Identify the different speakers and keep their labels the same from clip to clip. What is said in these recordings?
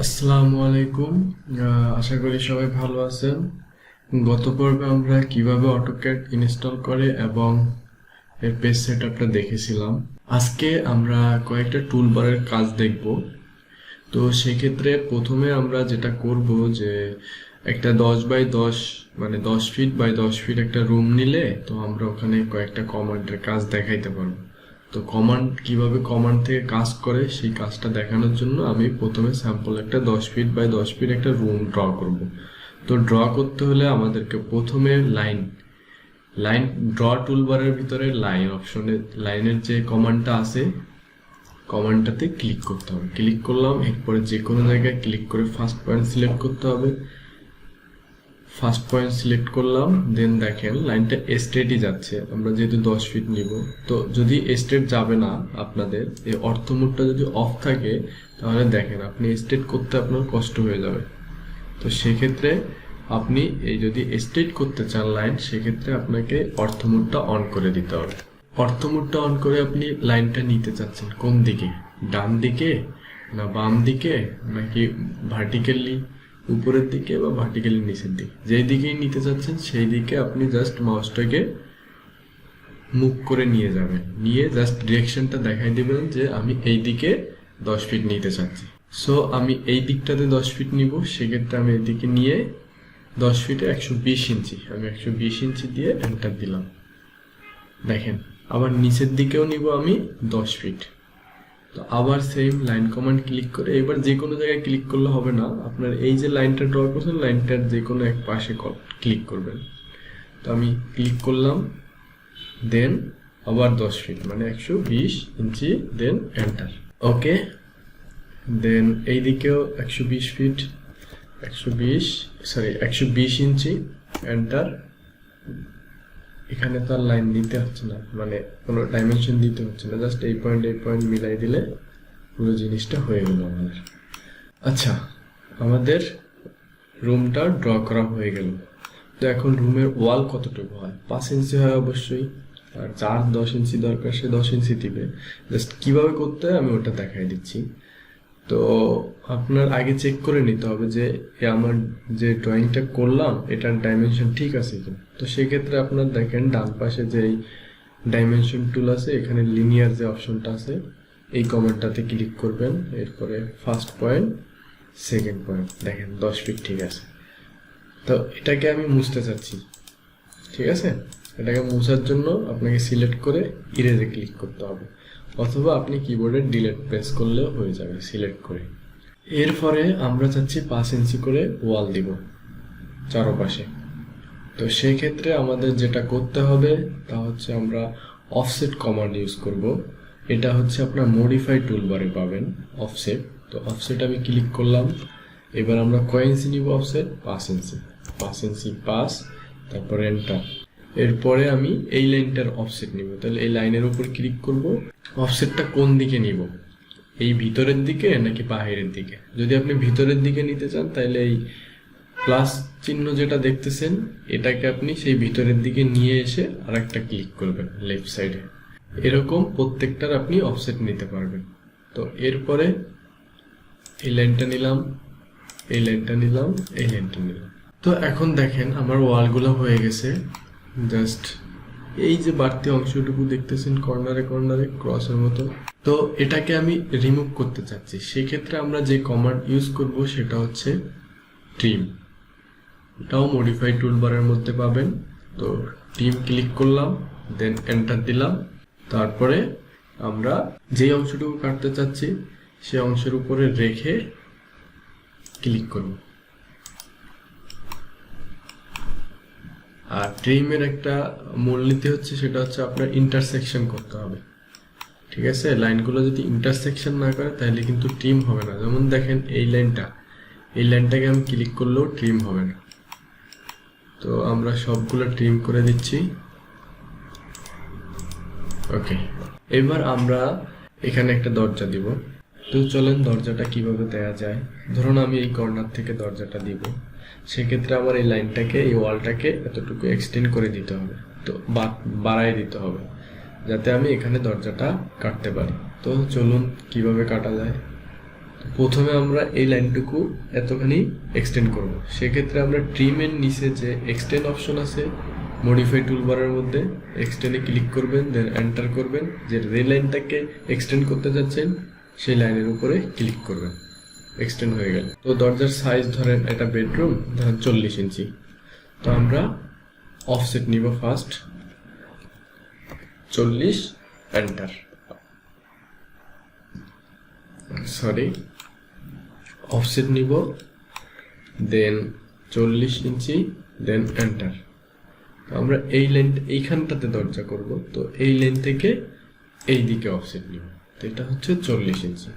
Speaker 1: আসসালামু আলাইকুম। আশা করি সবাই ভালো আছেন। গত পর্বে আমরা কিভাবে অটোক্যাড ইনস্টল করে এবং এর পেজ সেটআপটা দেখেছিলাম। আজকে আমরা কয়েকটা টুলবারের কাজ দেখব। তো সেক্ষেত্রে প্রথমে আমরা যেটা করব যে একটা 10x10 মানে 10 ফিট বাই 10 ফিট একটা রুম নিলে তো আমরা ওখানে কয়েকটা কমান্ডের কাজ দেখাইতে পারবো। তো কিভাবে কমান্ড থেকে কাজ করে সেই কাজটা দেখানোর জন্য আমি প্রথমে স্যাম্পল একটা 10 ফিট বাই 10 ফিট একটা রুম ড্র করব। তো ড্র করতে হলে আমাদেরকে প্রথমে লাইন লাইন ড্র টুলবারের ভিতরে লাইন অপশনে লাইনের যে কমান্ডটা আছে কমান্ডটাতে ক্লিক করতে হবে। ক্লিক করলাম, এরপরে যে কোনো জায়গায় ক্লিক করে ফার্স্ট পয়েন্ট সিলেক্ট করতে হবে। ফার্স্ট পয়েন্ট সিলেক্ট করলাম, দেন দেখেন লাইনটা স্ট্রেটই যাচ্ছে। আমরা যেহেতু 10 ফিট নিব, তো যদি স্ট্রেট যাবে না আপনাদের এই অর্থ মোডটা যদি অফ থাকে তাহলে দেখেন আপনি স্ট্রেট করতে আপনার কষ্ট হয়ে যাবে। তো সেক্ষেত্রে আপনি এই যদি স্ট্রেট করতে চান লাইন, সেক্ষেত্রে আপনাকে অর্থ মোডটা অন করে দিতে হবে। অর্থ মোডটা অন করে আপনি লাইনটা নিতে চাচ্ছেন কোন দিকে, ডান দিকে না বাম দিকে নাকি ভার্টিক্যালি উপরের দিকে বা ভার্টিক্যালি নিচের দিকে, যেই দিকেই নিতে চাচ্ছেন সেই দিকে আপনি জাস্ট মাউসটাকে মুভ করে নিয়ে যাবেন। নিয়ে জাস্ট ডিরেকশনটা দেখাই দিবেন যে আমি এই দিকে 10 ফিট নিতে চাচ্ছি। সো আমি এই দিকটাতে 10 ফিট নিব, সেক্ষেত্রে আমি এই দিকে নিয়ে 10 ফিটে 120 ইঞ্চি, আমি 120 ইঞ্চি দিয়ে এন্টার দিলাম। দেখেন আবার নিচের দিকেও নিব আমি 10 ফিট। তো আবার সেম লাইন কমান্ড ক্লিক করে, এবার যে কোনো জায়গায় ক্লিক করলে হবে না, আপনার এই যে লাইনটা ড্র করছেন লাইনটার যে কোনো এক পাশে ক্লিক করবেন। তো আমি ক্লিক করলাম, দেন আবার 10 ফিট মানে 120 ইঞ্চি, দেন এন্টার। ওকে, দেন এই দিকেও 120 ফিট 120 ইঞ্চি, এন্টার। এখানে তো আর লাইন দিতে হচ্ছে না, মানে কোনো ডাইমেনশন দিতে হচ্ছে না, জাস্ট এই পয়েন্ট মিলাই দিলে পুরো জিনিসটা হয়ে গেল আমাদের। আচ্ছা, আমাদের রুমটা ড্র করা হয়ে গেল। তো এখন রুমের ওয়াল কতটুকু হয়? 5 ইঞ্চি হয় অবশ্যই, আর যার 10 ইঞ্চি দরকার সে 10 ইঞ্চি দিবে। জাস্ট কিভাবে করতে হয় আমি ওটা দেখাই দিচ্ছি। তো আপনার আগে চেক করে নিতে হবে যে আমার যে ড্রয়িংটা করলাম এটার ডাইমেনশন ঠিক আছে কিনা। তো সেক্ষেত্রে আপনার দেখেন ডান পাশে যে ডাইমেনশন টুল আছে, এখানে লিনিয়ার যে অপশনটা আছে এই কমান্ডটাতে ক্লিক করবেন। এরপরে ফার্স্ট পয়েন্ট সেকেন্ড পয়েন্ট, দেখেন 10 ফিট ঠিক আছে। তো এটাকে আমি মুছতে চাচ্ছি, ঠিক আছে। এটাকে মোছার জন্য আপনাকে সিলেক্ট করে ইরেজে ক্লিক করতে হবে, অথবা আপনি কিবোর্ডে ডিলিট প্রেস করলেও হয়ে যাবে সিলেক্ট করে। এরপরে আমরা চাচ্ছি 5 ইঞ্চি করে ওয়াল দিব চারপাশে। তো সেক্ষেত্রে আমাদের যেটা করতে হবে তা হচ্ছে আমরা অফসেট কমান্ড ইউজ করব। এটা হচ্ছে আপনার মডিফাই টুলবারে পাবেন অফসেট। তো অফসেট আমি ক্লিক করলাম, এবার আমরা কয় ইঞ্চি নিব অফসেট? 5 ইঞ্চি। 5 ইঞ্চি 5, তারপর এন্টার। এরপরে আমি এই লাইনটার অফসেট নিব, তাহলে এই লাইনের উপর ক্লিক করব। অফসেটটা কোন দিকে নিব, এই ভিতরের দিকে নাকি বাহিরের দিকে? যদি আপনি ভিতরের দিকে নিতে চান তাহলে এই প্লাস চিহ্ন যেটা দেখতেছেন এটাকে আপনি সেই ভিতরের দিকে নিয়ে এসে আর একটা ক্লিক করবেন লেফট সাইডে। এরকম প্রত্যেকটার আপনি অফসেট নিতে পারবেন। তো এরপরে এই লাইনটা নিলাম, এই লাইনটা নিলাম, এই লাইনটা নিলাম। তো এখন দেখেন আমার ওয়ালগুলো হয়ে গেছে। জাস্ট এই যে বাড়তি অংশটুকু দেখতেছেন কর্নারে কর্নারে ক্রসের মতো, তো এটাকে আমি রিমুভ করতে চাচ্ছি। সেক্ষেত্রে আমরা যে কমান্ড ইউজ করব সেটা হচ্ছে ট্রিম। এটাও মডিফাই টুলবারের মধ্যে পাবেন। তো ট্রিম ক্লিক করলাম, দেন এন্টার দিলাম। তারপরে আমরা যে অংশটুকু কাটতে চাচ্ছি সে অংশের উপরে রেখে ক্লিক করব। আর ট্রিমের একটা মূলনীতি হচ্ছে সেটা হচ্ছে আপনার ইন্টারসেকশন করতে হবে, ঠিক আছে। লাইনগুলো যদি ইন্টারসেকশন না করে তাহলে কিন্তু ট্রিম হবে না। যেমন দেখেন এই লাইনটাকে আমি ক্লিক করলেও ট্রিম হবে না। তো আমরা সবগুলো ট্রিম করে দিচ্ছি। ওকে, এবার আমরা এখানে একটা দরজা দিব। তো চলেন দরজাটা কিভাবে দেয়া যায়। ধরুন আমি এই কর্নার থেকে দরজাটা দিব, সেক্ষেত্রে আমার এই লাইনটাকে এই ওয়ালটাকে এতটুকু এক্সটেন্ড করে দিতে হবে, তো বাড়ায় দিতে হবে যাতে আমি এখানে দরজাটা কাটতে পারি। তো চলুন কিভাবে কাটা যায়। প্রথমে আমরা এই লাইনটুকু এতখানি এক্সটেন্ড করব। সেক্ষেত্রে আমরা ট্রিমের নিচে যে এক্সটেন্ড অপশন আছে মডিফাই টুলবারের মধ্যে, এক্সটেন্ডে ক্লিক করবেন, দেন এন্টার করবেন, যে লাইনটাকে এক্সটেন্ড করতে যাচ্ছেন সেই লাইনের উপরে ক্লিক করবেন, এক্সটেন্ড হয়ে গেল। তো দরজার সাইজ ধরেন এটা বেডরুম, ধরেন 40 ইঞ্চি। তো আমরা অফসেট নিব ফার্স্ট 40, এন্টার, সরি অফসেট নিব, দেন 40 ইঞ্চি, দেন এন্টার। আমরা এই লাইন এইখানটাতে দরজা করব, তো এই লাইন থেকে এই দিকে অফসেট নিব, তো এটা হচ্ছে 40 ইঞ্চি।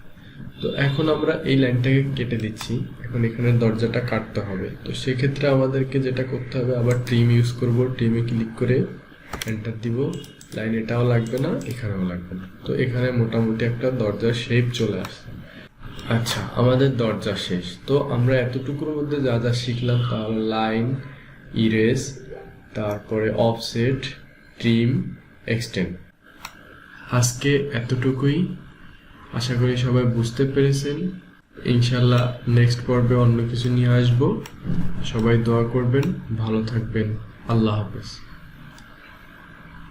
Speaker 1: তো এখন আমরা এই লাইনটাকে কেটে দিচ্ছি, এখন এখানে দরজাটা কাটতে হবে। তো সেক্ষেত্রে আমাদেরকে যেটা করতে হবে, আবার ট্রিম ইউজ করব, ট্রিমে ক্লিক করে এন্টার দিব। লাইন এটাও লাগবে না, এখানেও লাগবে না। তো এখানে মোটামুটি একটা দরজার শেপ চলে আসছে। আচ্ছা, আমাদের দরজা শেষ। তো আমরা এতটুকুর মধ্যে যা যা শিখলাম, তাহলে লাইন, ইরেজ, তারপরে অফসেট, ট্রিম, এক্সটেন্ড, আজকে এতটুকুই। আশা করি সবাই বুঝতে পেরেছেন। ইনশাল্লাহ নেক্সট পর্বে অন্য কিছু নিয়ে আসবো। সবাই দোয়া করবেন, ভালো থাকবেন। আল্লাহ হাফেজ।